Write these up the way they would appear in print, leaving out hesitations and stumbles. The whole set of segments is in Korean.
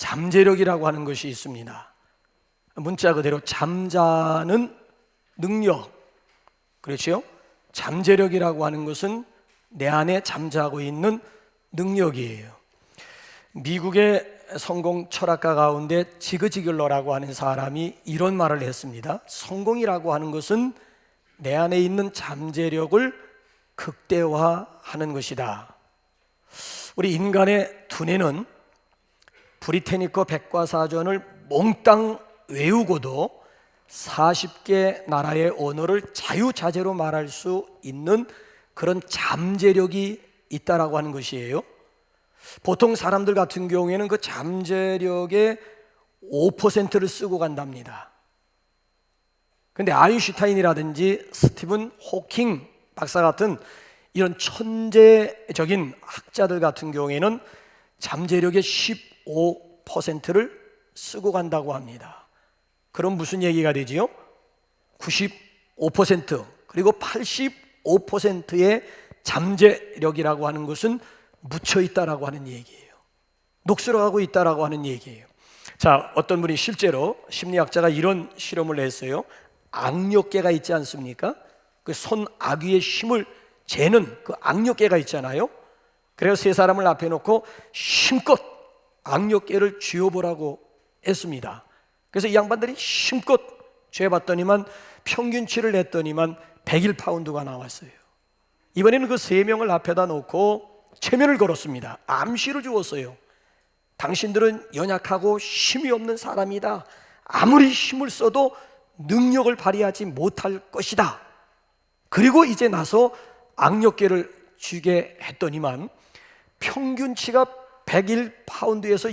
잠재력이라고 하는 것이 있습니다. 문자 그대로 잠자는 능력, 그렇죠? 잠재력이라고 하는 것은 내 안에 잠자고 있는 능력이에요. 미국의 성공 철학가 가운데 지그지글러라고 하는 사람이 이런 말을 했습니다. 성공이라고 하는 것은 내 안에 있는 잠재력을 극대화하는 것이다. 우리 인간의 두뇌는 브리테니커 백과사전을 몽땅 외우고도 40개 나라의 언어를 자유자재로 말할 수 있는 그런 잠재력이 있다라고 하는 것이에요. 보통 사람들 같은 경우에는 그 잠재력의 5%를 쓰고 간답니다. 그런데 아인슈타인이라든지 스티븐 호킹 박사 같은 이런 천재적인 학자들 같은 경우에는 잠재력의 15%를 쓰고 간다고 합니다. 그럼 무슨 얘기가 되지요? 95% 그리고 85%의 잠재력이라고 하는 것은 묻혀 있다라고 하는 얘기예요. 녹슬어가고 있다라고 하는 얘기예요. 자, 어떤 분이 실제로 심리학자가 이런 실험을 했어요. 악력계가 있지 않습니까? 그 손아귀의 힘을 재는 그 악력계가 있잖아요. 그래서 세 사람을 앞에 놓고 힘껏 악력계를 쥐어보라고 했습니다. 그래서 이 양반들이 힘껏 쥐어봤더니만 평균치를 냈더니만 101파운드가 나왔어요. 이번에는 그 세 명을 앞에다 놓고 체면을 걸었습니다. 암시를 주었어요. 당신들은 연약하고 힘이 없는 사람이다. 아무리 힘을 써도 능력을 발휘하지 못할 것이다. 그리고 이제 나서 악력계를 쥐게 했더니만 평균치가 101파운드에서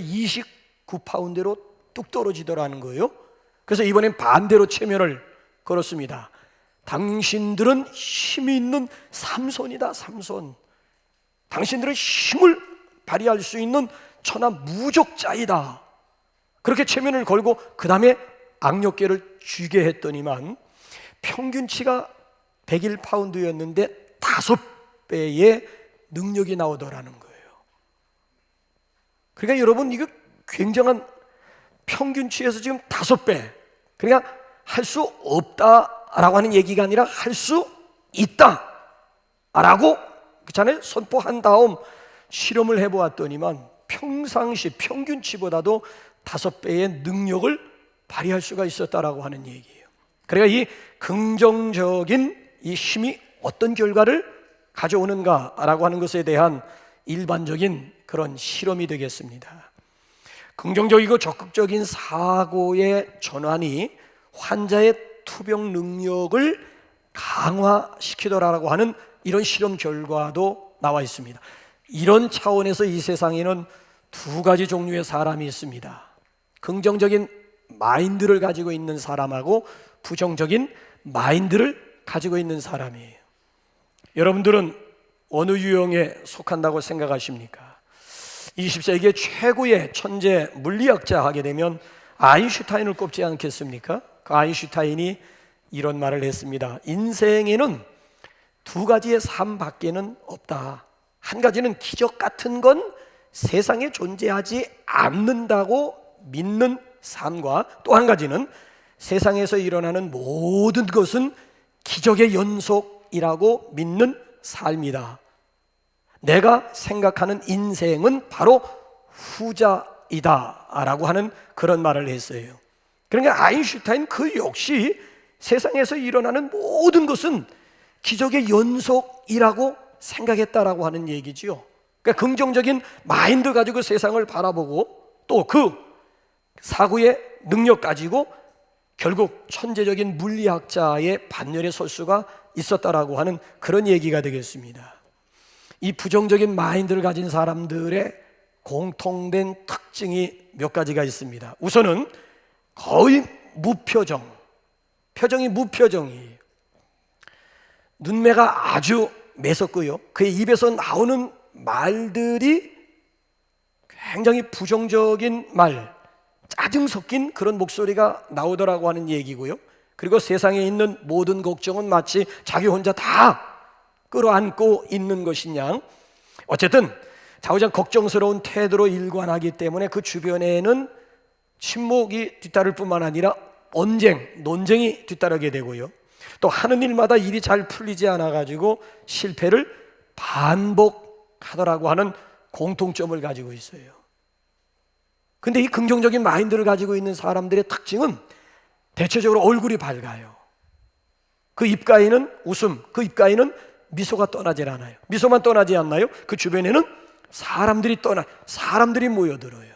29파운드로 뚝 떨어지더라는 거예요. 그래서 이번엔 반대로 체면을 걸었습니다. 당신들은 힘이 있는 삼손이다. 삼손. 당신들은 힘을 발휘할 수 있는 천하무적자이다. 그렇게 체면을 걸고 그 다음에 악력계를 쥐게 했더니만 평균치가 101파운드였는데 5배의 능력이 나오더라는 거예요. 그러니까 여러분, 이거 굉장한, 평균치에서 지금 5배. 그러니까 할 수 없다라고 하는 얘기가 아니라 할 수 있다라고 그렇잖아요. 선포한 다음 실험을 해보았더니만 평상시 평균치보다도 5배의 능력을 발휘할 수가 있었다라고 하는 얘기예요. 그러니까 이 긍정적인 이 힘이 어떤 결과를 가져오는가라고 하는 것에 대한 일반적인 그런 실험이 되겠습니다. 긍정적이고 적극적인 사고의 전환이 환자의 투병 능력을 강화시키더라라고 하는 이런 실험 결과도 나와 있습니다. 이런 차원에서 이 세상에는 두 가지 종류의 사람이 있습니다. 긍정적인 마인드를 가지고 있는 사람하고 부정적인 마인드를 가지고 있는 사람이에요. 여러분들은 어느 유형에 속한다고 생각하십니까? 20세기의 최고의 천재 물리학자 하게 되면 아인슈타인을 꼽지 않겠습니까? 그 아인슈타인이 이런 말을 했습니다. 인생에는 두 가지의 삶밖에는 없다. 한 가지는 기적 같은 건 세상에 존재하지 않는다고 믿는 삶과 또 한 가지는 세상에서 일어나는 모든 것은 기적의 연속이라고 믿는 삶이다. 내가 생각하는 인생은 바로 후자이다 라고 하는 그런 말을 했어요. 그러니까 아인슈타인 그 역시 세상에서 일어나는 모든 것은 기적의 연속이라고 생각했다라고 하는 얘기지요. 그러니까 긍정적인 마인드 가지고 세상을 바라보고 또 그 사고의 능력 가지고 결국 천재적인 물리학자의 반열에 설 수가 있었다라고 하는 그런 얘기가 되겠습니다. 이 부정적인 마인드를 가진 사람들의 공통된 특징이 몇 가지가 있습니다. 우선은 거의 무표정, 표정이 무표정이에요. 눈매가 아주 매섭고요, 그의 입에서 나오는 말들이 굉장히 부정적인 말, 짜증 섞인 그런 목소리가 나오더라고 하는 얘기고요. 그리고 세상에 있는 모든 걱정은 마치 자기 혼자 다 끌어안고 있는 것이냐. 어쨌든 좌우장 걱정스러운 태도로 일관하기 때문에 그 주변에는 침묵이 뒤따를 뿐만 아니라 언쟁, 논쟁이 뒤따르게 되고요. 또 하는 일마다 일이 잘 풀리지 않아가지고 실패를 반복하더라고 하는 공통점을 가지고 있어요. 근데 이 긍정적인 마인드를 가지고 있는 사람들의 특징은 대체적으로 얼굴이 밝아요. 그 입가에는 웃음, 그 입가에는 미소가 떠나질 않아요. 미소만 떠나지 않나요? 그 주변에는 사람들이 모여들어요.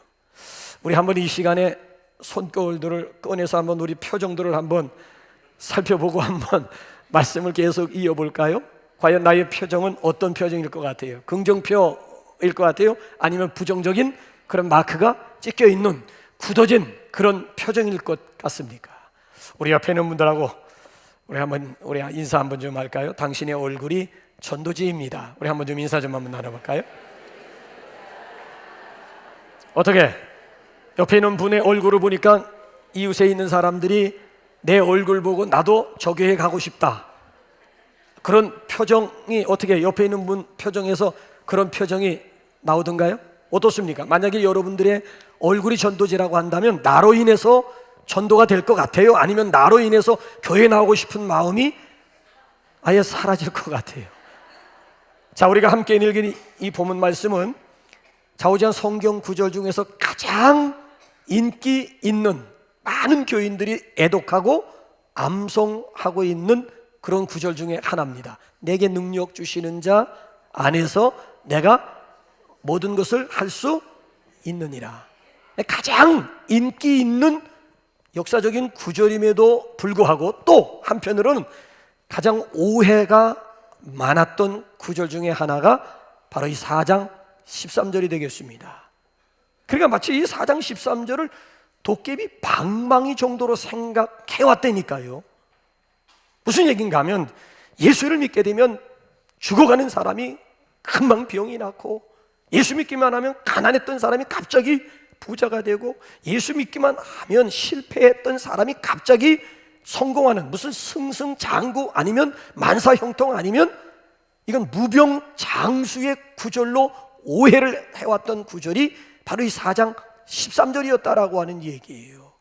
우리 한번 이 시간에 손거울들을 꺼내서 한번 우리 표정들을 한번 살펴보고 한번 말씀을 계속 이어볼까요? 과연 나의 표정은 어떤 표정일 것 같아요? 긍정표일 것 같아요? 아니면 부정적인 그런 마크가 찍혀 있는 굳어진 그런 표정일 것 같습니까? 우리 옆에 있는 분들하고 우리 인사 한번 좀 할까요? 당신의 얼굴이 전도지입니다. 우리 한번 좀 인사 좀 한번 나눠볼까요? 어떻게 옆에 있는 분의 얼굴을 보니까 이웃에 있는 사람들이 내 얼굴 보고 나도 저 교회 가고 싶다, 그런 표정이 어떻게 옆에 있는 분 표정에서 그런 표정이 나오던가요? 어떻습니까? 만약에 여러분들의 얼굴이 전도지라고 한다면 나로 인해서 전도가 될 것 같아요? 아니면 나로 인해서 교회 나오고 싶은 마음이 아예 사라질 것 같아요? 자, 우리가 함께 읽은 이 본문 말씀은 좌우지간 성경 구절 중에서 가장 인기 있는, 많은 교인들이 애독하고 암송하고 있는 그런 구절 중에 하나입니다. 내게 능력 주시는 자 안에서 내가 모든 것을 할 수 있느니라. 가장 인기 있는 역사적인 구절임에도 불구하고 또 한편으로는 가장 오해가 많았던 구절 중에 하나가 바로 이 4장 13절이 되겠습니다. 그러니까 마치 이 4장 13절을 도깨비 방망이 정도로 생각해왔다니까요. 무슨 얘기인가 하면 예수를 믿게 되면 죽어가는 사람이 금방 병이 낫고, 예수 믿기만 하면 가난했던 사람이 갑자기 부자가 되고, 예수 믿기만 하면 실패했던 사람이 갑자기 성공하는, 무슨 승승장구 아니면 만사형통 아니면 이건 무병장수의 구절로 오해를 해왔던 구절이 바로 이 4장 13절이었다라고 하는 얘기예요.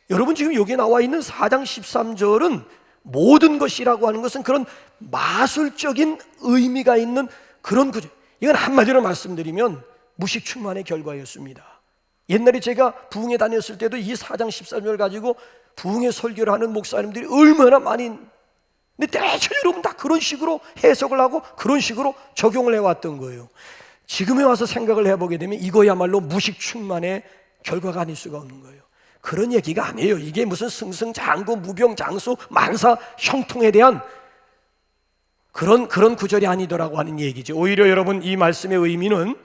여러분, 지금 여기 나와 있는 4장 13절은 모든 것이라고 하는 것은 그런 마술적인 의미가 있는 그런 구절. 이건 한마디로 말씀드리면 무식충만의 결과였습니다. 옛날에 제가 부흥회 다녔을 때도 이 4장 13절 가지고 부흥회 설교를 하는 목사님들이 얼마나 많이, 근데 대체 여러분 다 그런 식으로 해석을 하고 그런 식으로 적용을 해왔던 거예요. 지금에 와서 생각을 해보게 되면 이거야말로 무식충만의 결과가 아닐 수가 없는 거예요. 그런 얘기가 아니에요. 이게 무슨 승승장구, 무병장수, 만사, 형통에 대한 그런 구절이 아니더라고 하는 얘기죠. 오히려 여러분, 이 말씀의 의미는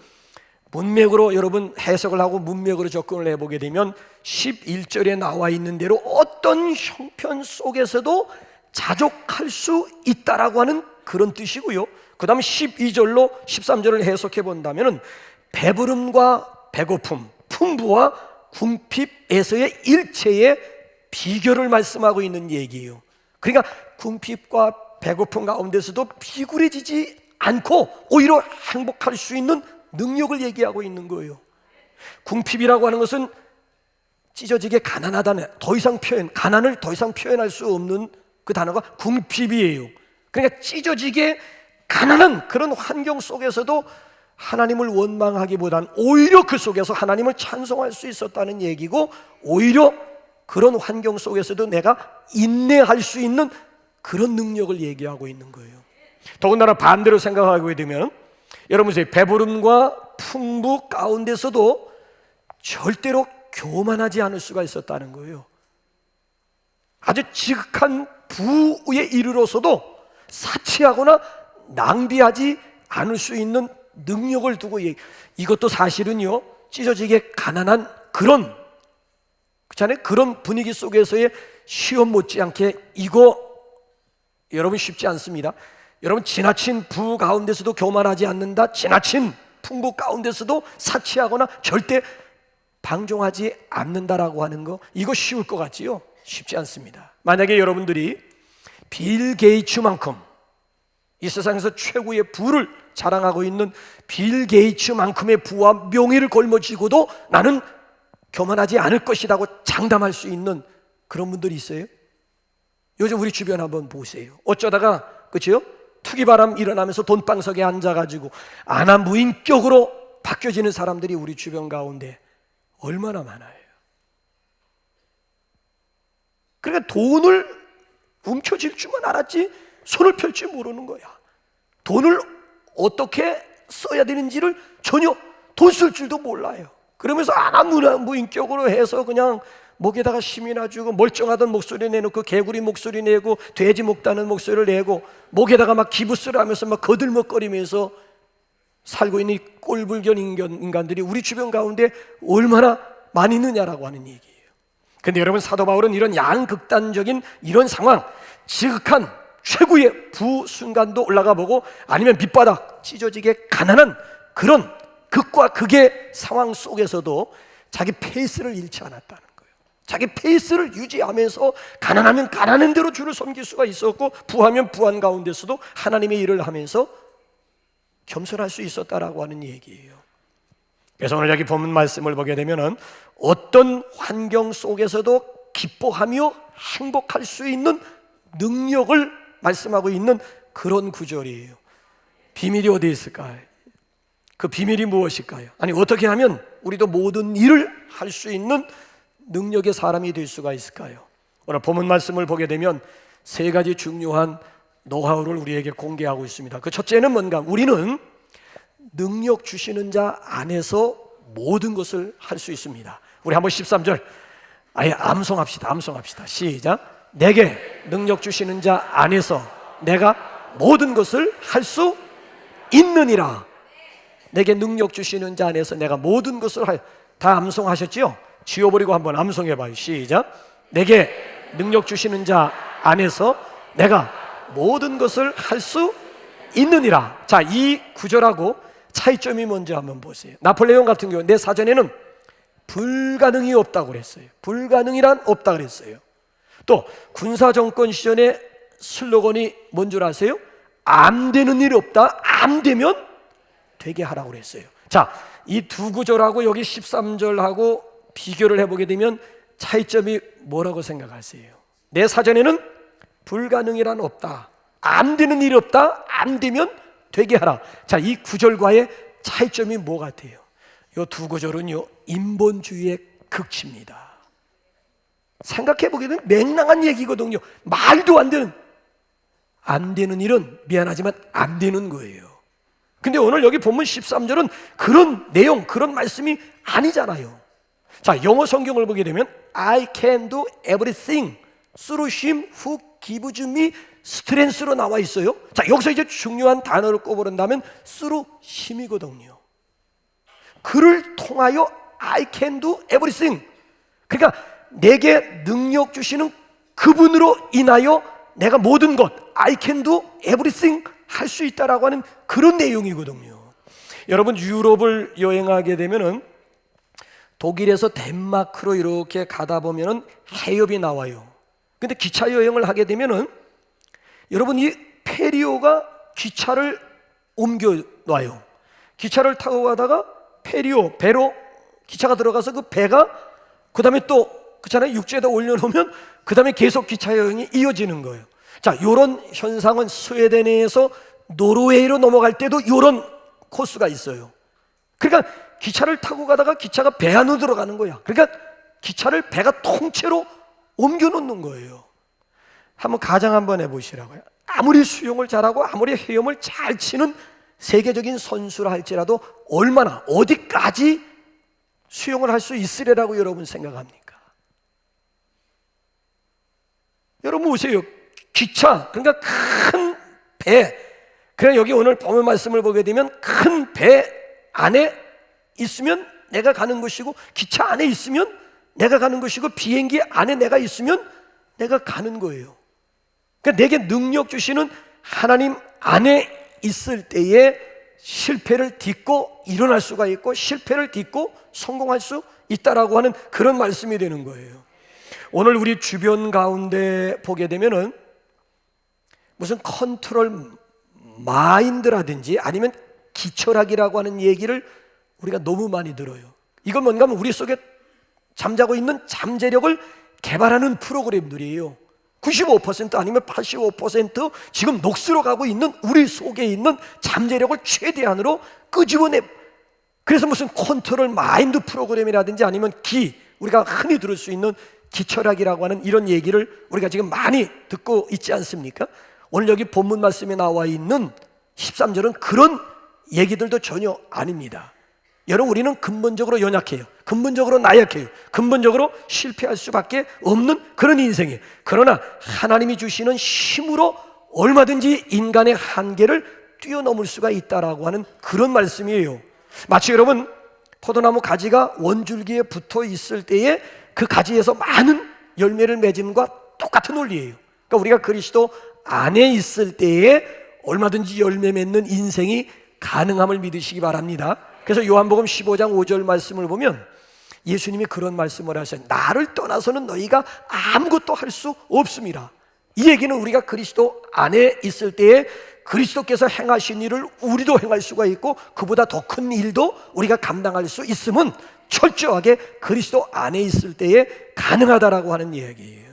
문맥으로 여러분 해석을 하고 문맥으로 접근을 해보게 되면 11절에 나와 있는 대로 어떤 형편 속에서도 자족할 수 있다라고 하는 그런 뜻이고요. 그 다음 12절로 13절을 해석해 본다면 배부름과 배고픔, 풍부와 궁핍에서의 일체의 비결을 말씀하고 있는 얘기예요. 그러니까 궁핍과 배고픔 가운데서도 비굴해지지 않고 오히려 행복할 수 있는 능력을 얘기하고 있는 거예요. 궁핍이라고 하는 것은 찢어지게 가난하다는, 가난을 더 이상 표현할 수 없는 그 단어가 궁핍이에요. 그러니까 찢어지게 가난한 그런 환경 속에서도 하나님을 원망하기보단 오히려 그 속에서 하나님을 찬송할 수 있었다는 얘기고, 오히려 그런 환경 속에서도 내가 인내할 수 있는 그런 능력을 얘기하고 있는 거예요. 더군다나 반대로 생각하게 되면 여러분, 배부름과 풍부 가운데서도 절대로 교만하지 않을 수가 있었다는 거예요. 아주 지극한 부에 이르러서도 사치하거나 낭비하지 않을 수 있는 능력을 두고, 이것도 사실은요, 찢어지게 가난한 그런, 그렇잖아요, 그런 분위기 속에서의 시험 못지않게 이거 여러분 쉽지 않습니다. 여러분, 지나친 부 가운데서도 교만하지 않는다, 지나친 풍부 가운데서도 사치하거나 절대 방종하지 않는다라고 하는 거, 이거 쉬울 것 같지요? 쉽지 않습니다. 만약에 여러분들이 빌 게이츠만큼 이 세상에서 최고의 부를 자랑하고 있는 빌 게이츠만큼의 부와 명예를 걸머쥐고도 나는 교만하지 않을 것이라고 장담할 수 있는 그런 분들이 있어요. 요즘 우리 주변 한번 보세요. 어쩌다가 그렇죠? 투기바람 일어나면서 돈방석에 앉아가지고 아나무인격으로 바뀌어지는 사람들이 우리 주변 가운데 얼마나 많아요. 그러니까 돈을 움켜쥘 줄만 알았지 손을 펼 줄 모르는 거야. 돈을 어떻게 써야 되는지를 전혀 돈 쓸 줄도 몰라요. 그러면서 아나무인격으로 해서 그냥 목에다가 힘이나 주고 멀쩡하던 목소리 내놓고 개구리 목소리 내고 돼지 목다는 목소리를 내고 목에다가 막 기부스를 하면서 막 거들먹거리면서 살고 있는 이 꼴불견 인간들이 우리 주변 가운데 얼마나 많이 있느냐라고 하는 얘기예요. 근데 여러분, 사도 바울은 이런 양극단적인 이런 상황, 지극한 최고의 부순간도 올라가 보고 아니면 밑바닥 찢어지게 가난한 그런 극과 극의 상황 속에서도 자기 페이스를 잃지 않았다는 거예요. 자기 페이스를 유지하면서 가난하면 가난한 대로 주를 섬길 수가 있었고 부하면 부한 가운데서도 하나님의 일을 하면서 겸손할 수 있었다라고 하는 얘기예요. 그래서 오늘 여기 본문 말씀을 보게 되면은 어떤 환경 속에서도 기뻐하며 행복할 수 있는 능력을 말씀하고 있는 그런 구절이에요. 비밀이 어디 있을까요? 그 비밀이 무엇일까요? 아니, 어떻게 하면 우리도 모든 일을 할 수 있는 능력의 사람이 될 수가 있을까요? 오늘 본문 말씀을 보게 되면 세 가지 중요한 노하우를 우리에게 공개하고 있습니다. 그 첫째는 뭔가? 우리는 능력 주시는 자 안에서 모든 것을 할 수 있습니다. 우리 한번 13절 아예 암송합시다. 시작. 내게 능력 주시는 자 안에서 내가 모든 것을 할 수 있느니라. 내게 능력 주시는 자 안에서 내가 모든 것을 다 암송하셨죠? 지워버리고 한번 암송해봐요. 시작. 내게 능력 주시는 자 안에서 내가 모든 것을 할 수 있느니라. 자, 이 구절하고 차이점이 뭔지 한번 보세요. 나폴레옹 같은 경우 내 사전에는 불가능이 없다고 그랬어요. 불가능이란 없다 그랬어요. 또 군사정권 시절에 슬로건이 뭔 줄 아세요? 안 되는 일이 없다. 안 되면 되게 하라고 그랬어요. 자, 이 두 구절하고 여기 13절하고 비교를 해보게 되면 차이점이 뭐라고 생각하세요? 내 사전에는 불가능이란 없다. 안 되는 일이 없다. 안 되면 되게 하라. 자, 이 구절과의 차이점이 뭐 같아요? 이 두 구절은요, 인본주의의 극치입니다. 생각해보게 되면 맹랑한 얘기거든요. 말도 안 되는 일은 미안하지만 안 되는 거예요. 근데 오늘 여기 본문 13절은 그런 내용, 그런 말씀이 아니잖아요. 자, 영어 성경을 보게 되면 I can do everything through him who gives me strength로 나와 있어요. 자, 여기서 이제 중요한 단어를 꼽아본다면 through 힘이거든요. 그를 통하여 I can do everything. 그러니까 내게 능력 주시는 그분으로 인하여 내가 모든 것 I can do everything 할 수 있다라고 하는 그런 내용이거든요. 여러분, 유럽을 여행하게 되면은 독일에서 덴마크로 이렇게 가다 보면은 해협이 나와요. 근데 기차 여행을 하게 되면은 여러분, 이 페리오가 기차를 옮겨놔요. 기차를 타고 가다가 배로 기차가 들어가서 그 배가 그 다음에 또 그렇잖아요. 육지에다 올려놓으면 그 다음에 계속 기차 여행이 이어지는 거예요. 자, 요런 현상은 스웨덴에서 노르웨이로 넘어갈 때도 요런 코스가 있어요. 그러니까 기차를 타고 가다가 기차가 배 안으로 들어가는 거야. 그러니까 기차를 배가 통째로 옮겨놓는 거예요. 한번 가정 한번 해보시라고요. 아무리 수영을 잘하고 아무리 헤엄을 잘 치는 세계적인 선수라 할지라도 얼마나 어디까지 수영을 할 수 있으리라고 여러분 생각합니까? 여러분 보세요. 기차, 그러니까 큰 배, 그냥 여기 오늘 본문 말씀을 보게 되면 큰 배 안에 있으면 내가 가는 것이고 기차 안에 있으면 내가 가는 것이고 비행기 안에 내가 있으면 내가 가는 거예요. 그러니까 내게 능력 주시는 하나님 안에 있을 때에 실패를 딛고 일어날 수가 있고 실패를 딛고 성공할 수 있다라고 하는 그런 말씀이 되는 거예요. 오늘 우리 주변 가운데 보게 되면은 무슨 컨트롤 마인드라든지 아니면 기철학이라고 하는 얘기를 우리가 너무 많이 들어요. 이건 뭔가 하면 우리 속에 잠자고 있는 잠재력을 개발하는 프로그램들이에요. 95% 아니면 85% 지금 녹슬어 가고 있는 우리 속에 있는 잠재력을 최대한으로 끄집어내. 그래서 무슨 컨트롤 마인드 프로그램이라든지 아니면 우리가 흔히 들을 수 있는 기철학이라고 하는 이런 얘기를 우리가 지금 많이 듣고 있지 않습니까? 오늘 여기 본문 말씀에 나와 있는 13절은 그런 얘기들도 전혀 아닙니다. 여러분, 우리는 근본적으로 연약해요. 근본적으로 나약해요. 근본적으로 실패할 수밖에 없는 그런 인생이에요. 그러나 하나님이 주시는 힘으로 얼마든지 인간의 한계를 뛰어넘을 수가 있다라고 하는 그런 말씀이에요. 마치 여러분, 포도나무 가지가 원줄기에 붙어 있을 때에 그 가지에서 많은 열매를 맺음과 똑같은 원리예요. 그러니까 우리가 그리스도 안에 있을 때에 얼마든지 열매 맺는 인생이 가능함을 믿으시기 바랍니다. 그래서 요한복음 15장 5절 말씀을 보면 예수님이 그런 말씀을 하셔요. 나를 떠나서는 너희가 아무것도 할 수 없습니다. 이 얘기는 우리가 그리스도 안에 있을 때에 그리스도께서 행하신 일을 우리도 행할 수가 있고 그보다 더 큰 일도 우리가 감당할 수 있음은 철저하게 그리스도 안에 있을 때에 가능하다라고 하는 이야기예요.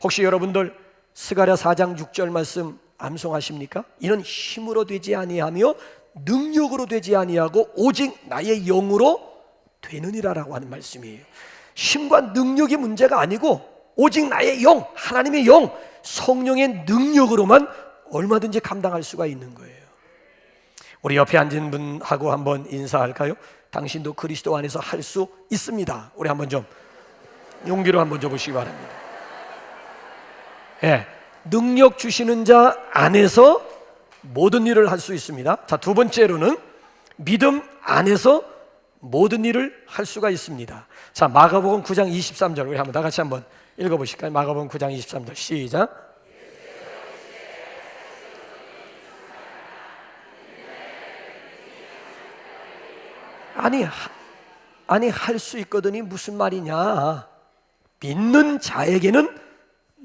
혹시 여러분들 스가랴 4장 6절 말씀 암송하십니까? 이는 힘으로 되지 아니하며 능력으로 되지 아니하고 오직 나의 영으로 되느니라라고 하는 말씀이에요. 힘과 능력이 문제가 아니고 오직 나의 영, 하나님의 영, 성령의 능력으로만 얼마든지 감당할 수가 있는 거예요. 우리 옆에 앉은 분하고 한번 인사할까요? 당신도 그리스도 안에서 할 수 있습니다. 우리 한번 좀 용기로 한번 줘보시기 바랍니다. 예, 능력 주시는 자 안에서 모든 일을 할 수 있습니다. 자, 두 번째로는 믿음 안에서 모든 일을 할 수가 있습니다. 자, 마가복음 9장 23절 우리 한번 다 같이 한번 읽어보실까요? 마가복음 9장 23절 시작. 아니 할 수 있거든이 무슨 말이냐? 믿는 자에게는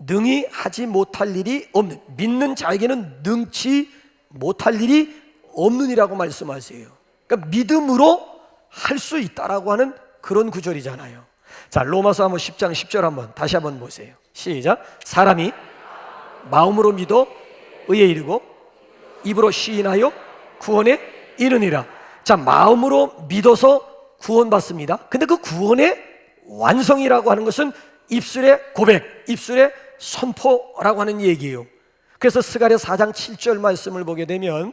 능히 하지 못할 일이 없는, 믿는 자에게는 능치 못할 일이 없느니라고 말씀하세요. 그러니까 믿음으로 할 수 있다라고 하는 그런 구절이잖아요. 자, 로마서 한번 10장 10절 한번 다시 한번 보세요. 시작. 사람이 마음으로 믿어 의에 이르고 입으로 시인하여 구원에 이르니라. 자, 마음으로 믿어서 구원받습니다. 근데 그 구원의 완성이라고 하는 것은 입술의 고백, 입술의 선포라고 하는 얘기예요. 그래서 스가랴 4장 7절 말씀을 보게 되면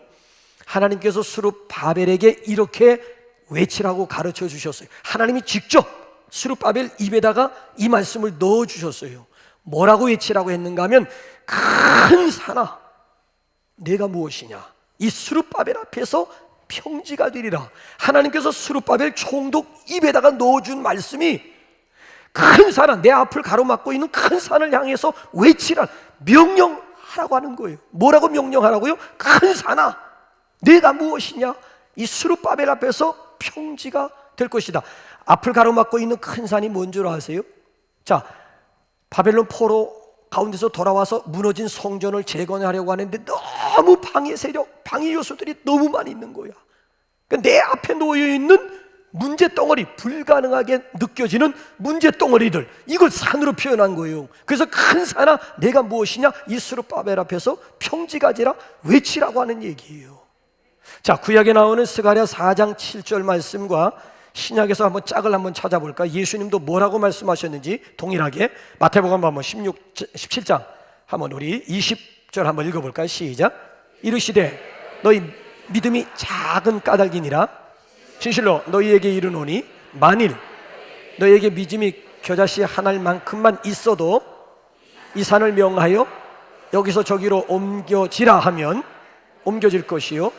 하나님께서 스룹바벨에게 이렇게 외치라고 가르쳐 주셨어요. 하나님이 직접 스룹바벨 입에다가 이 말씀을 넣어 주셨어요. 뭐라고 외치라고 했는가 하면 큰 산아 내가 무엇이냐, 이 스룹바벨 앞에서 평지가 되리라. 하나님께서 스룹바벨 총독 입에다가 넣어준 말씀이 큰 산아, 내 앞을 가로막고 있는 큰 산을 향해서 외치라, 명령하라고 하는 거예요. 뭐라고 명령하라고요? 큰 산아 내가 무엇이냐, 이 스룹바벨 앞에서 평지가 될 것이다. 앞을 가로막고 있는 큰 산이 뭔 줄 아세요? 자, 바벨론 포로 가운데서 돌아와서 무너진 성전을 재건하려고 하는데 너무 방해 세력, 방해 요소들이 너무 많이 있는 거야. 그러니까 내 앞에 놓여있는 문제 덩어리, 불가능하게 느껴지는 문제 덩어리들, 이걸 산으로 표현한 거예요. 그래서 큰 산아 내가 무엇이냐, 이 스룹바벨 앞에서 평지가 되라 외치라고 하는 얘기예요. 자, 구약에 나오는 스가랴 4장 7절 말씀과 신약에서 한번 짝을 한번 찾아볼까? 예수님도 뭐라고 말씀하셨는지 동일하게 마태복음 한번 17장 한번 우리 20절 한번 읽어볼까요? 시작. 이르시되 너희 믿음이 작은 까닭이니라 진실로 너희에게 이르노니 만일 너희에게 믿음이 겨자씨 하나만큼만 있어도 이 산을 명하여 여기서 저기로 옮겨지라 하면 옮겨질 것이요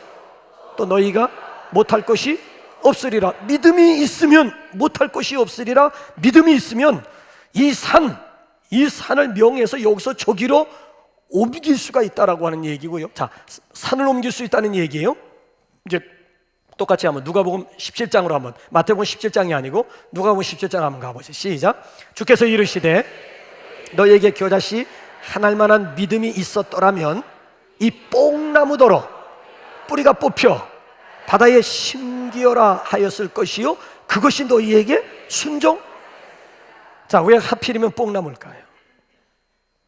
또 너희가 못할 것이 없으리라. 믿음이 있으면 못할 것이 없으리라. 믿음이 있으면 이 산을 명해서 여기서 저기로 옮길 수가 있다라고 하는 얘기고요. 자, 산을 옮길 수 있다는 얘기예요. 이제 똑같이 한번 누가복음 17장으로 한번, 마태복음 17장이 아니고 누가복음 17장 한번 가보세요. 시작. 주께서 이르시되 너희에게 겨자씨 하나만한 믿음이 있었더라면 이 뽕나무더러 뿌리가 뽑혀 바다에 심기어라 하였을 것이요 그것이 너희에게 순종. 자, 왜 하필이면 뽕나무일까요?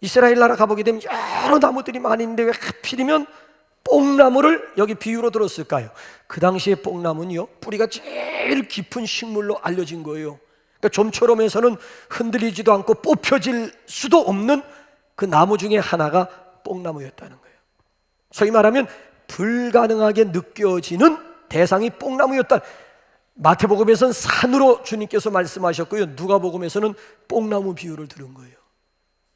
이스라엘 나라 가보게 되면 여러 나무들이 많이 있는데 왜 하필이면 뽕나무를 여기 비유로 들었을까요? 그 당시에 뽕나무는요 뿌리가 제일 깊은 식물로 알려진 거예요. 그러니까 좀처럼 해서는 흔들리지도 않고 뽑혀질 수도 없는 그 나무 중에 하나가 뽕나무였다는 거예요. 소위 말하면 불가능하게 느껴지는 대상이 뽕나무였다. 마태복음에서는 산으로 주님께서 말씀하셨고요, 누가복음에서는 뽕나무 비유를 들은 거예요.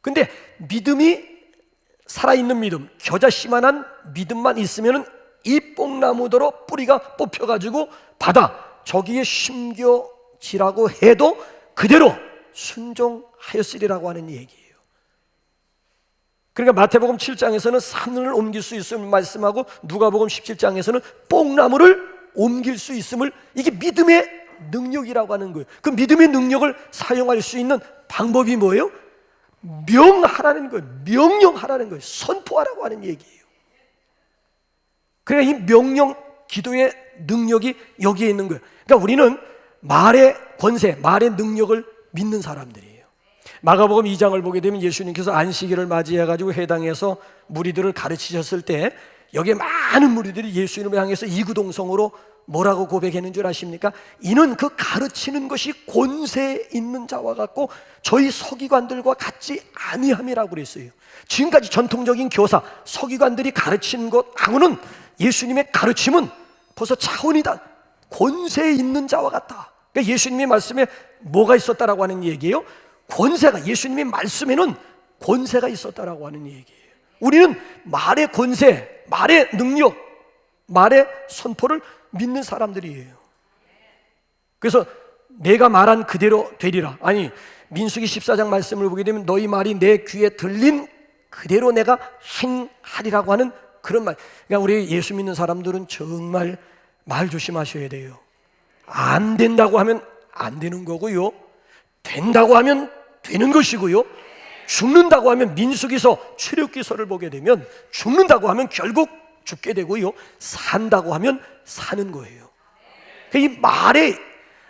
근데 믿음이 살아있는 믿음, 겨자씨만한 믿음만 있으면 이 뽕나무더러 뿌리가 뽑혀가지고 바다 저기에 심겨지라고 해도 그대로 순종하였으리라고 하는 얘기예요. 그러니까 마태복음 7장에서는 산을 옮길 수 있음을 말씀하고 누가복음 17장에서는 뽕나무를 옮길 수 있음을, 이게 믿음의 능력이라고 하는 거예요. 그 믿음의 능력을 사용할 수 있는 방법이 뭐예요? 명하라는 거예요. 명령하라는 거예요. 선포하라고 하는 얘기예요. 그러니까 이 명령 기도의 능력이 여기에 있는 거예요. 그러니까 우리는 말의 권세, 말의 능력을 믿는 사람들이에요. 마가복음 2장을 보게 되면 예수님께서 안식일을 맞이해가지고 회당에서 무리들을 가르치셨을 때 여기에 많은 무리들이 예수님을 향해서 이구동성으로 뭐라고 고백했는 줄 아십니까? 이는 그 가르치는 것이 권세 있는 자와 같고 저희 서기관들과 같지 아니함이라고 그랬어요. 지금까지 전통적인 교사, 서기관들이 가르치는 것하고는 예수님의 가르침은 벌써 차원이 다 권세 있는 자와 같다. 그러니까 예수님의 말씀에 뭐가 있었다라고 하는 얘기예요? 권세가, 예수님의 말씀에는 권세가 있었다라고 하는 얘기예요. 우리는 말의 권세, 말의 능력, 말의 선포를 믿는 사람들이에요. 그래서 내가 말한 그대로 되리라. 아니, 민수기 14장 말씀을 보게 되면 너희 말이 내 귀에 들린 그대로 내가 행하리라고 하는 그런 말. 그러니까 우리 예수 믿는 사람들은 정말 말 조심하셔야 돼요. 안 된다고 하면 안 되는 거고요, 된다고 하면 되는 것이고요, 죽는다고 하면 민수기서 출애굽기서를 보게 되면 죽는다고 하면 결국 죽게 되고요, 산다고 하면 사는 거예요. 이 말에,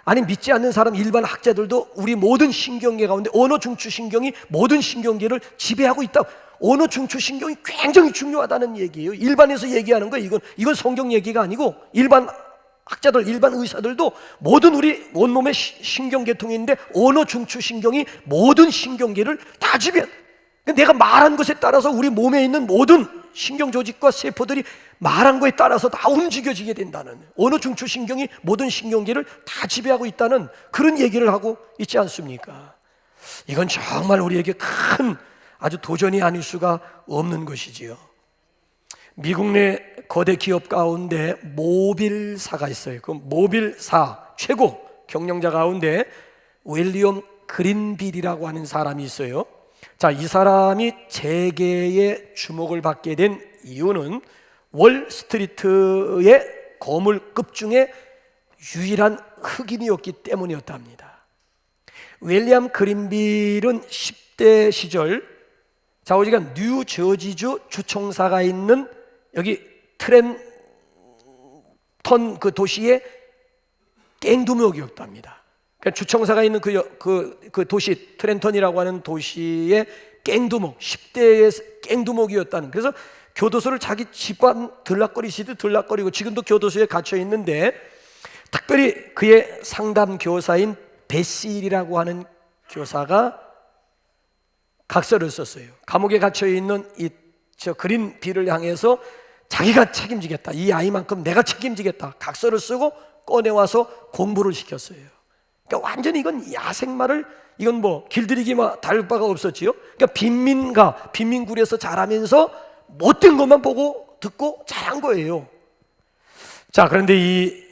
아니 믿지 않는 사람, 일반 학자들도 우리 모든 신경계 가운데 언어 중추 신경이 모든 신경계를 지배하고 있다. 언어 중추 신경이 굉장히 중요하다는 얘기예요. 일반에서 얘기하는 거, 이건 성경 얘기가 아니고 일반 학자들, 일반 의사들도 모든 우리 온몸의 신경계통인데 언어 중추 신경이 모든 신경계를 다 지배. 내가 말한 것에 따라서 우리 몸에 있는 모든 신경 조직과 세포들이 말한 거에 따라서 다 움직여지게 된다는, 언어 중추 신경이 모든 신경계를 다 지배하고 있다는 그런 얘기를 하고 있지 않습니까? 이건 정말 우리에게 큰 아주 도전이 아닐 수가 없는 것이지요. 미국 내 거대 기업 가운데 모빌사가 있어요. 그 모빌사 최고 경영자 가운데 윌리엄 그린빌이라고 하는 사람이 있어요. 자, 이 사람이 재계의 주목을 받게 된 이유는 월스트리트의 거물급 중에 유일한 흑인이었기 때문이었답니다. 윌리엄 그린빌은 10대 시절, 자, 우리가 뉴저지주 주총사가 있는 여기 트렌턴 그 도시의 갱두목이었답니다. 그러니까 주총사가 있는 그 도시 트렌턴이라고 하는 도시의 갱두목, 10대의 갱두목이었다는. 그래서 교도소를 자기 집안 들락거리시듯 들락거리고 지금도 교도소에 갇혀 있는데, 특별히 그의 상담 교사인 베실이라고 하는 교사가 각서를 썼어요. 감옥에 갇혀 있는 저 그린빌을 향해서 자기가 책임지겠다, 이 아이만큼 내가 책임지겠다, 각서를 쓰고 꺼내와서 공부를 시켰어요. 그러니까 완전히 이건 야생마를, 이건 뭐 길들이기만 다를 바가 없었지요. 그러니까 빈민굴에서 자라면서 못된 것만 보고 듣고 자란 거예요. 자, 그런데 이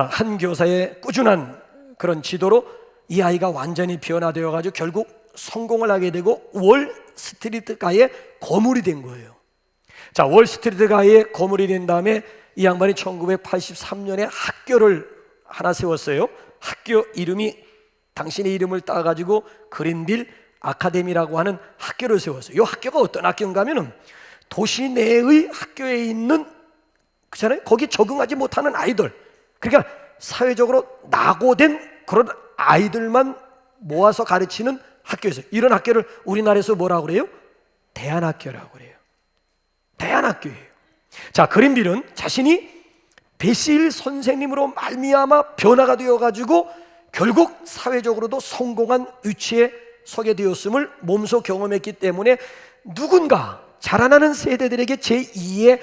한 교사의 꾸준한 그런 지도로 이 아이가 완전히 변화되어 가지고 결국 성공을 하게 되고 월스트리트가의 거물이 된 거예요. 자, 월스트리트가의 거물이 된 다음에 이 양반이 1983년에 학교를 하나 세웠어요. 학교 이름이 당신의 이름을 따가지고 그린빌 아카데미라고 하는 학교를 세웠어요. 이 학교가 어떤 학교인가 하면은 도시 내의 학교에 있는 그렇잖아요. 거기 적응하지 못하는 아이들, 그러니까 사회적으로 낙오된 그런 아이들만 모아서 가르치는 학교에서, 이런 학교를 우리나라에서 뭐라고 그래요? 대안학교라고 그래요. 대안학교예요. 자, 그린빌은 자신이 베시일 선생님으로 말미암아 변화가 되어가지고 결국 사회적으로도 성공한 위치에 서게 되었음을 몸소 경험했기 때문에 누군가 자라나는 세대들에게 제2의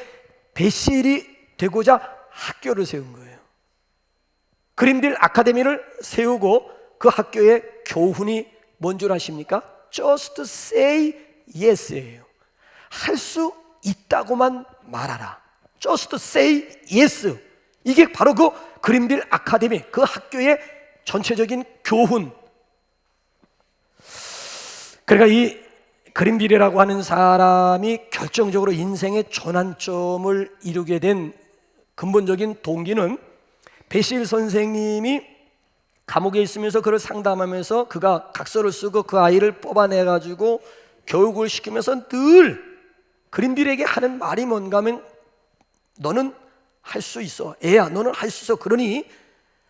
베시일이 되고자 학교를 세운 거예요. 그린빌 아카데미를 세우고 그 학교의 교훈이 뭔 줄 아십니까? Just say yes예요. 할 수 있다고만 말하라. Just say yes. 이게 바로 그 그린빌 아카데미, 그 학교의 전체적인 교훈. 그러니까 이 그린빌이라고 하는 사람이 결정적으로 인생의 전환점을 이루게 된 근본적인 동기는 베시일 선생님이 감옥에 있으면서 그를 상담하면서 그가 각서를 쓰고 그 아이를 뽑아내가지고 교육을 시키면서 늘 그린빌에게 하는 말이 뭔가 하면 너는 할 수 있어. 애야, 너는 할 수 있어. 그러니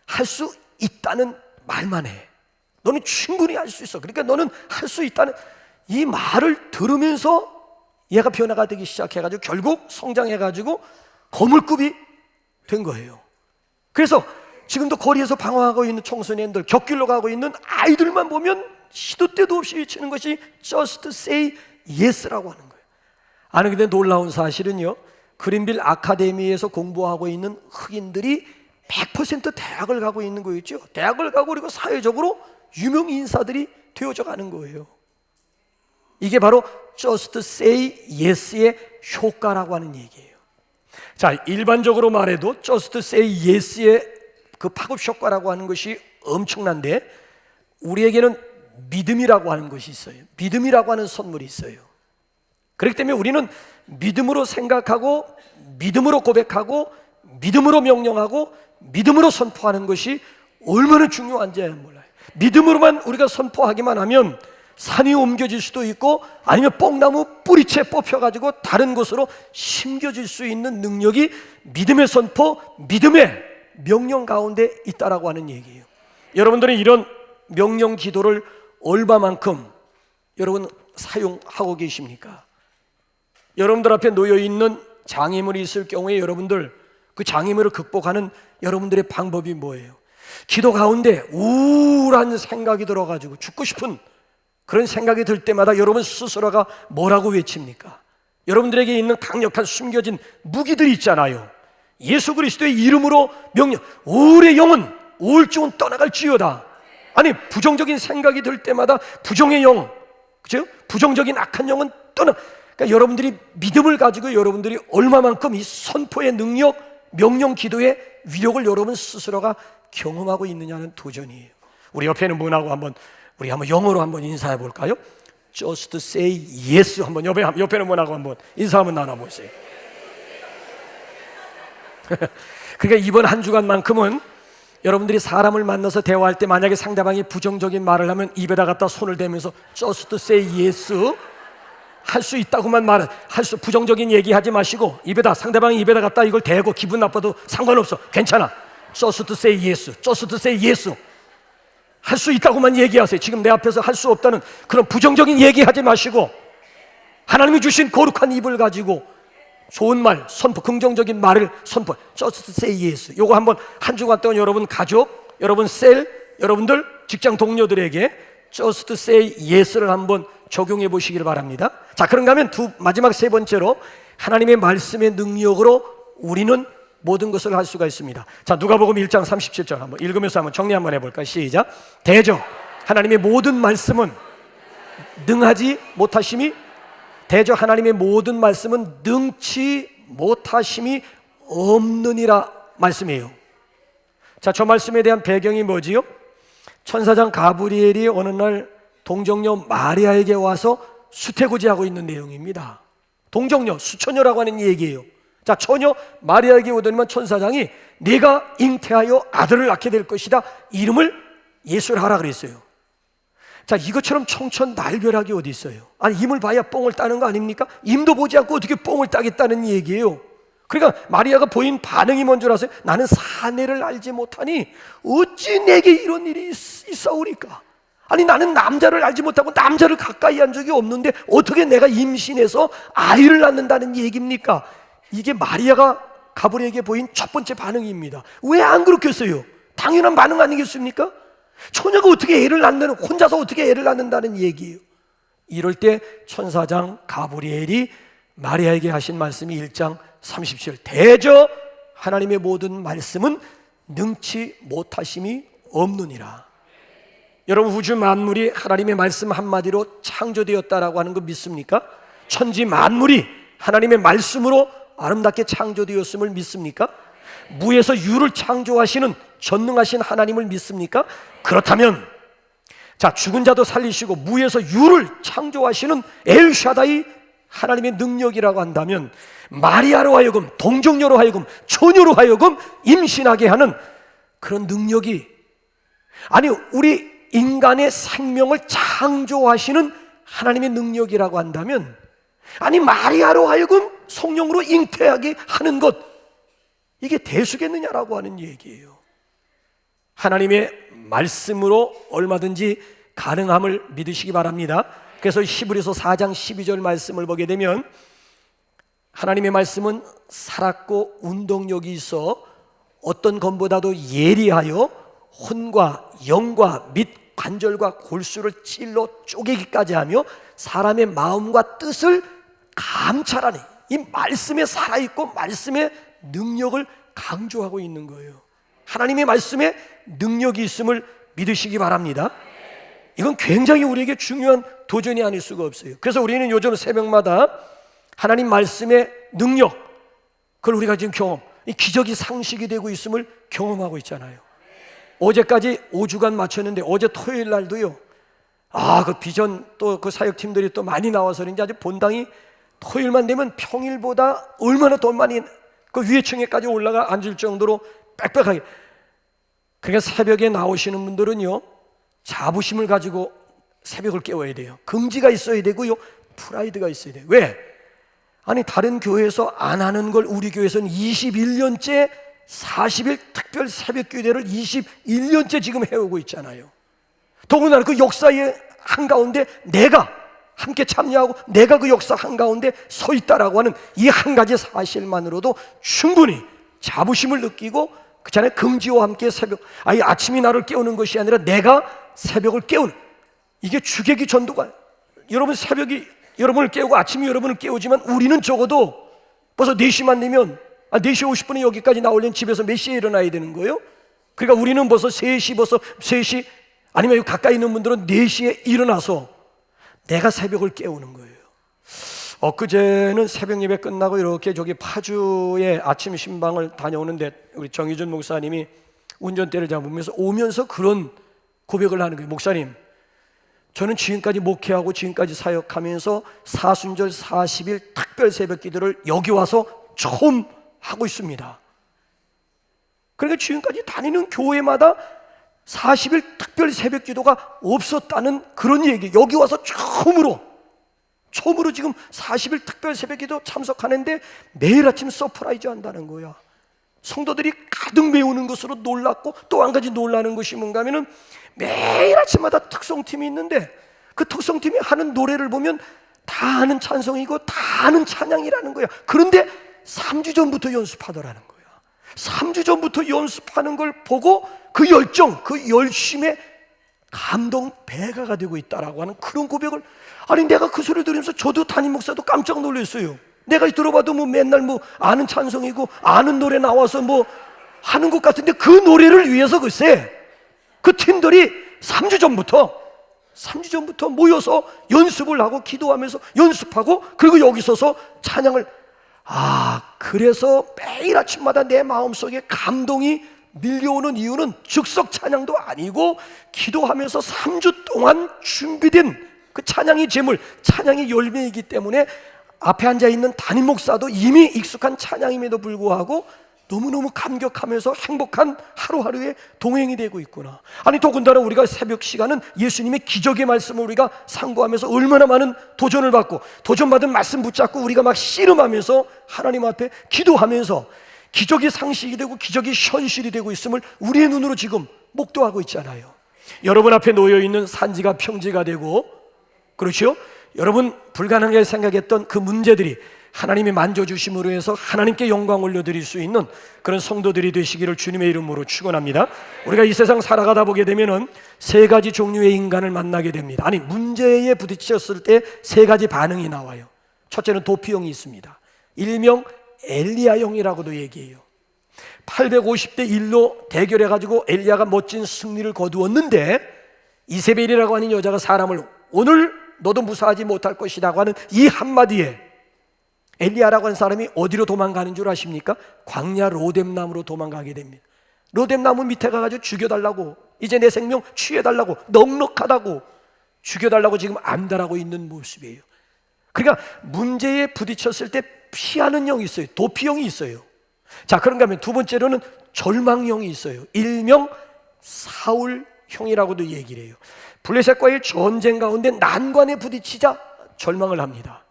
할 수 있다는 말만 해. 너는 충분히 할 수 있어. 그러니까 너는 할 수 있다는 이 말을 들으면서 얘가 변화가 되기 시작해가지고 결국 성장해가지고 거물급이 된 거예요. 그래서 지금도 거리에서 방황하고 있는 청소년들, 곁길로 가고 있는 아이들만 보면 시도 때도 없이 외치는 것이 Just say yes라고 하는 거예요. 아니, 근데 놀라운 사실은요, 그린빌 아카데미에서 공부하고 있는 흑인들이 100% 대학을 가고 있는 거였죠. 대학을 가고 그리고 사회적으로 유명 인사들이 되어져 가는 거예요. 이게 바로 Just say yes의 효과라고 하는 얘기예요. 자, 일반적으로 말해도 Just say yes의 그 파급 효과라고 하는 것이 엄청난데, 우리에게는 믿음이라고 하는 것이 있어요. 믿음이라고 하는 선물이 있어요. 그렇기 때문에 우리는 믿음으로 생각하고 믿음으로 고백하고 믿음으로 명령하고 믿음으로 선포하는 것이 얼마나 중요한지 몰라요. 믿음으로만 우리가 선포하기만 하면 산이 옮겨질 수도 있고 아니면 뽕나무 뿌리채 뽑혀가지고 다른 곳으로 심겨질 수 있는 능력이 믿음의 선포, 믿음의 명령 가운데 있다라고 하는 얘기예요. 여러분들은 이런 명령 기도를 얼마만큼 여러분 사용하고 계십니까? 여러분들 앞에 놓여있는 장애물이 있을 경우에 여러분들 그 장애물을 극복하는 여러분들의 방법이 뭐예요? 기도 가운데 우울한 생각이 들어가지고 죽고 싶은 그런 생각이 들 때마다 여러분 스스로가 뭐라고 외칩니까? 여러분들에게 있는 강력한 숨겨진 무기들이 있잖아요. 예수 그리스도의 이름으로 명령, 우울의 영은 우울증은 떠나갈지어다. 아니, 부정적인 생각이 들 때마다 부정의 영, 그죠? 부정적인 악한 영은 떠나. 그러니까 여러분들이 믿음을 가지고 여러분들이 얼마만큼 이 선포의 능력, 명령 기도의 위력을 여러분 스스로가 경험하고 있느냐는 도전이에요. 우리 옆에 있는 분하고 우리 한번 영어로 한번 인사해 볼까요? Just say yes. 한번 옆에 있는 분하고 한번 인사 한번 나눠보세요. 그러니까 이번 한 주간만큼은 여러분들이 사람을 만나서 대화할 때 만약에 상대방이 부정적인 말을 하면 입에다 갖다 손을 대면서 Just say yes, 할 수 있다고만 부정적인 얘기하지 마시고 상대방이 입에다 갖다 이걸 대고 기분 나빠도 상관없어, 괜찮아. Just say yes, just say yes. 할 수 있다고만 얘기하세요. 지금 내 앞에서 할 수 없다는 그런 부정적인 얘기하지 마시고 하나님이 주신 거룩한 입을 가지고 좋은 말, 선포, 긍정적인 말을 선포. Just say yes. 요거 한번 한 주간 동안 여러분 가족, 여러분 셀, 여러분들 직장 동료들에게 Just say yes를 한번 적용해 보시길 바랍니다. 자, 그런가 하면 마지막 세 번째로 하나님의 말씀의 능력으로 우리는 모든 것을 할 수가 있습니다. 자, 누가복음 1장 37절 한번 읽으면서 한번 정리 한번 해볼까요? 시작. 대저 하나님의 모든 말씀은 능하지 못하심이, 대저 하나님의 모든 말씀은 능치 못하심이 없느니라 말씀이에요. 자, 저 말씀에 대한 배경이 뭐지요? 천사장 가브리엘이 어느 날 동정녀 마리아에게 와서 수태고지하고 있는 내용입니다. 동정녀, 수처녀라고 하는 얘기예요. 자, 처녀 마리아에게 오더니만 천사장이 네가 잉태하여 아들을 낳게 될 것이다, 이름을 예수를 하라 그랬어요. 자, 이것처럼 청천날별하게 어디 있어요? 아니, 임을 봐야 뽕을 따는 거 아닙니까? 임도 보지 않고 어떻게 뽕을 따겠다는 얘기예요. 그러니까 마리아가 보인 반응이 뭔 줄 아세요? 나는 사내를 알지 못하니 어찌 내게 이런 일이 있사오리까? 아니 나는 남자를 알지 못하고 남자를 가까이 한 적이 없는데 어떻게 내가 임신해서 아이를 낳는다는 얘기입니까? 이게 마리아가 가브리엘에게 보인 첫 번째 반응입니다. 왜 안 그렇겠어요? 당연한 반응 아니겠습니까? 처녀가 어떻게 애를 낳는, 혼자서 어떻게 애를 낳는다는 얘기예요. 이럴 때 천사장 가브리엘이 마리아에게 하신 말씀이 1장 37, 대저 하나님의 모든 말씀은 능치 못하심이 없느니라. 여러분, 우주 만물이 하나님의 말씀 한마디로 창조되었다라고 하는 거 믿습니까? 천지 만물이 하나님의 말씀으로 아름답게 창조되었음을 믿습니까? 무에서 유를 창조하시는 전능하신 하나님을 믿습니까? 그렇다면 자, 죽은 자도 살리시고 무에서 유를 창조하시는 엘샤다이 하나님의 능력이라고 한다면 마리아로 하여금, 동정녀로 하여금, 처녀로 하여금 임신하게 하는 그런 능력이, 아니 우리 인간의 생명을 창조하시는 하나님의 능력이라고 한다면, 아니 마리아로 하여금 성령으로 잉태하게 하는 것, 이게 대수겠느냐라고 하는 얘기예요. 하나님의 말씀으로 얼마든지 가능함을 믿으시기 바랍니다. 그래서 히브리서 4장 12절 말씀을 보게 되면 하나님의 말씀은 살았고 운동력이 있어 어떤 것보다도 예리하여 혼과 영과 및 관절과 골수를 찔러 쪼개기까지 하며 사람의 마음과 뜻을 감찰하니, 이 말씀에 살아있고 말씀의 능력을 강조하고 있는 거예요. 하나님의 말씀에 능력이 있음을 믿으시기 바랍니다. 이건 굉장히 우리에게 중요한 도전이 아닐 수가 없어요. 그래서 우리는 요즘 새벽마다 하나님 말씀의 능력, 그걸 우리가 지금 이 기적이 상식이 되고 있음을 경험하고 있잖아요. 어제까지 5주간 마쳤는데 어제 토요일 날도요, 그 비전 또 그 사역팀들이 또 많이 나와서 그런지 아주 본당이 토요일만 되면 평일보다 얼마나 더 많이 그 위에 층에까지 올라가 앉을 정도로 빽빽하게. 그러니까 새벽에 나오시는 분들은요, 자부심을 가지고 새벽을 깨워야 돼요. 긍지가 있어야 되고요, 프라이드가 있어야 돼요. 왜? 아니 다른 교회에서 안 하는 걸 우리 교회에서는 21년째 40일 특별 새벽 기도를 21년째 지금 해오고 있잖아요. 더군다나 그 역사의 한가운데 내가 함께 참여하고 내가 그 역사 한가운데 서 있다라고 하는 이 한 가지 사실만으로도 충분히 자부심을 느끼고, 그렇잖아요. 긍지와 함께 새벽, 아침이 나를 깨우는 것이 아니라 내가 새벽을 깨우는, 이게 주객이 전도가. 여러분 새벽이 여러분을 깨우고 아침이 여러분을 깨우지만 우리는 적어도 벌써 4시만 되면 4시 50분에 여기까지 나오려면 집에서 몇 시에 일어나야 되는 거예요? 그러니까 우리는 벌써 3시 아니면 가까이 있는 분들은 4시에 일어나서 내가 새벽을 깨우는 거예요. 엊그제는 새벽 예배 끝나고 이렇게 저기 파주에 아침 신방을 다녀오는데 우리 정희준 목사님이 운전대를 잡으면서 오면서 그런 고백을 하는 거예요. 목사님, 저는 지금까지 목회하고 지금까지 사역하면서 사순절 40일 특별 새벽 기도를 여기 와서 처음 하고 있습니다. 그러니까 지금까지 다니는 교회마다 40일 특별 새벽 기도가 없었다는 그런 얘기. 여기 와서 처음으로 지금 40일 특별 새벽 기도 참석하는데 매일 아침 서프라이즈 한다는 거야. 성도들이 가득 메우는 것으로 놀랐고, 또 한 가지 놀라는 것이 뭔가 하면은 매일 아침마다 특성팀이 있는데 그 특성팀이 하는 노래를 보면 다 아는 찬송이고 다 아는 찬양이라는 거야. 그런데 3주 전부터 연습하더라는 거야. 3주 전부터 연습하는 걸 보고 그 열정, 그 열심에 감동 배가가 되고 있다라고 하는 그런 고백을, 아니 내가 그 소리 들으면서 저도 담임 목사도 깜짝 놀랐어요. 내가 들어봐도 뭐 맨날 뭐 아는 찬송이고 아는 노래 나와서 뭐 하는 것 같은데 그 노래를 위해서 글쎄 그 팀들이 3주 전부터 모여서 연습을 하고 기도하면서 연습하고, 그리고 여기 서서 찬양을, 그래서 매일 아침마다 내 마음속에 감동이 밀려오는 이유는 즉석 찬양도 아니고 기도하면서 3주 동안 준비된 그 찬양의 제물, 찬양의 열매이기 때문에 앞에 앉아있는 담임 목사도 이미 익숙한 찬양임에도 불구하고 너무너무 감격하면서 행복한 하루하루의 동행이 되고 있구나. 아니 더군다나 우리가 새벽 시간은 예수님의 기적의 말씀을 우리가 상고하면서 얼마나 많은 도전을 받고 도전받은 말씀 붙잡고 우리가 막 씨름하면서 하나님 앞에 기도하면서 기적이 상식이 되고 기적이 현실이 되고 있음을 우리의 눈으로 지금 목도하고 있잖아요. 여러분 앞에 놓여있는 산지가 평지가 되고, 그렇죠? 여러분 불가능하게 생각했던 그 문제들이 하나님이 만져주심으로 해서 하나님께 영광 올려드릴 수 있는 그런 성도들이 되시기를 주님의 이름으로 축원합니다. 우리가 이 세상 살아가다 보게 되면은 세 가지 종류의 인간을 만나게 됩니다. 아니 문제에 부딪혔을 때 세 가지 반응이 나와요. 첫째는 도피형이 있습니다. 일명 엘리야형이라고도 얘기해요. 850대 1로 대결해가지고 엘리야가 멋진 승리를 거두었는데 이세벨이라고 하는 여자가 사람을 오늘 너도 무사하지 못할 것이라고 하는 이 한마디에 엘리야라고 하는 사람이 어디로 도망가는 줄 아십니까? 광야 로뎀나무로 도망가게 됩니다. 로뎀나무 밑에 가가지고 죽여달라고, 이제 내 생명 취해달라고, 넉넉하다고 죽여달라고 지금 안달하고 있는 모습이에요. 그러니까 문제에 부딪혔을 때 피하는 형이 있어요. 도피형이 있어요. 자, 그런가 하면 두 번째로는 절망형이 있어요. 일명 사울형이라고도 얘기를 해요. 블레셋과의 전쟁 가운데 난관에 부딪히자 절망을 합니다.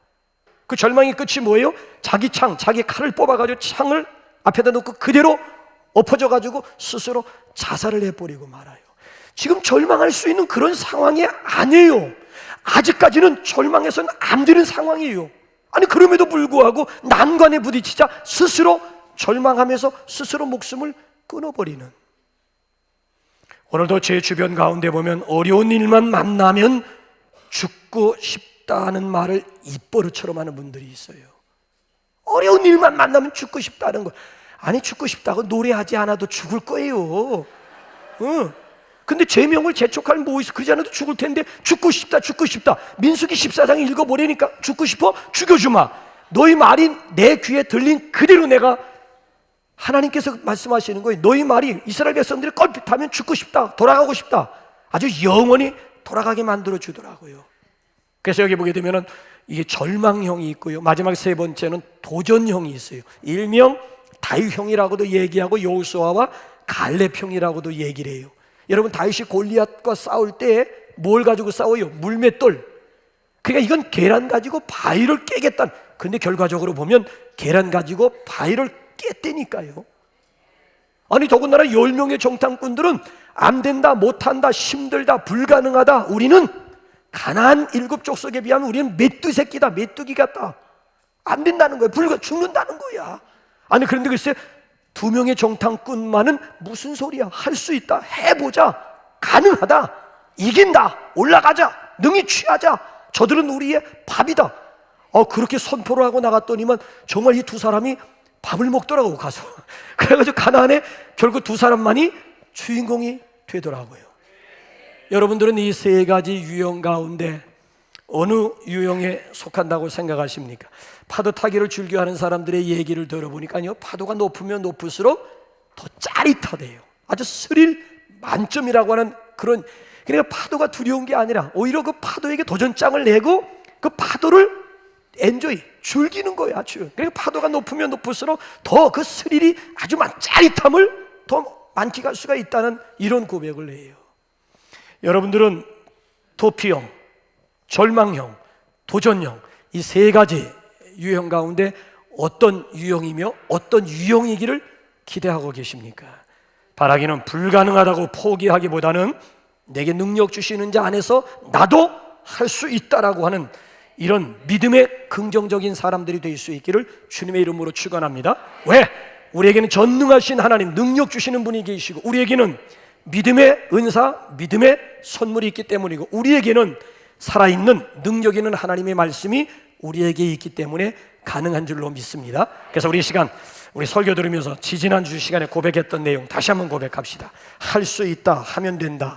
그 절망의 끝이 뭐예요? 자기 창, 자기 칼을 뽑아가지고 창을 앞에다 놓고 그대로 엎어져가지고 스스로 자살을 해버리고 말아요. 지금 절망할 수 있는 그런 상황이 아니에요. 아직까지는 절망해서는 안 되는 상황이에요. 아니 그럼에도 불구하고 난관에 부딪히자 스스로 절망하면서 스스로 목숨을 끊어버리는, 오늘도 제 주변 가운데 보면 어려운 일만 만나면 죽고 싶다는 말을 입버릇처럼 하는 분들이 있어요. 어려운 일만 만나면 죽고 싶다는 거. 아니 죽고 싶다고 노래하지 않아도 죽을 거예요. 근데 제명을 재촉할 뭐 있어? 그러지 않아도 죽을 텐데 죽고 싶다 죽고 싶다. 민수기 14장 읽어보려니까 죽고 싶어? 죽여주마. 너희 말이 내 귀에 들린 그대로 내가, 하나님께서 말씀하시는 거예요. 너희 말이 이스라엘 백성들이 껄핏하면 죽고 싶다, 돌아가고 싶다, 아주 영원히 돌아가게 만들어 주더라고요. 그래서 여기 보게 되면은 이게 절망형이 있고요, 마지막 세 번째는 도전형이 있어요. 일명 다윗형이라고도 얘기하고 여호수아와 갈렙형이라고도 얘기를 해요. 여러분 다윗이 골리앗과 싸울 때 뭘 가지고 싸워요? 물맷돌. 그러니까 이건 계란 가지고 바위를 깨겠다. 근데 결과적으로 보면 계란 가지고 바위를 깼다니까요. 아니 더군다나 10명의 정탐꾼들은 안 된다, 못한다, 힘들다, 불가능하다, 우리는 가나안 7족속에 비하면 우리는 메뚜새끼다, 메뚜기 같다, 안 된다는 거예요. 죽는다는 거야. 아니 그런데 글쎄 2명의 정탐꾼만은 무슨 소리야, 할 수 있다, 해보자, 가능하다, 이긴다, 올라가자, 능히 취하자, 저들은 우리의 밥이다. 그렇게 선포를 하고 나갔더니만 정말 이 두 사람이 밥을 먹더라고 가서. 그래가지고 가나안에 결국 두 사람만이 주인공이 되더라고요. 여러분들은 이 세 가지 유형 가운데 어느 유형에 속한다고 생각하십니까? 파도 타기를 즐겨하는 사람들의 얘기를 들어보니까요, 파도가 높으면 높을수록 더 짜릿하대요. 아주 스릴 만점이라고 하는 그런, 그러니까 파도가 두려운 게 아니라 오히려 그 파도에게 도전장을 내고 그 파도를 엔조이, 즐기는 거야. 그러니까 파도가 높으면 높을수록 더 그 스릴이 아주 짜릿함을 더 만끽할 수가 있다는 이런 고백을 해요. 여러분들은 도피형, 절망형, 도전형, 이 세 가지 유형 가운데 어떤 유형이며 어떤 유형이기를 기대하고 계십니까? 바라기는 불가능하다고 포기하기보다는 내게 능력 주시는 자 안에서 나도 할 수 있다라고 하는 이런 믿음의 긍정적인 사람들이 될 수 있기를 주님의 이름으로 축원합니다. 왜? 우리에게는 전능하신 하나님, 능력 주시는 분이 계시고 우리에게는 믿음의 은사, 믿음의 선물이 있기 때문이고 우리에게는 살아있는 능력 있는 하나님의 말씀이 우리에게 있기 때문에 가능한 줄로 믿습니다. 그래서 우리 시간, 우리 설교 들으면서 지지난주 시간에 고백했던 내용 다시 한번 고백합시다. 할 수 있다, 하면 된다.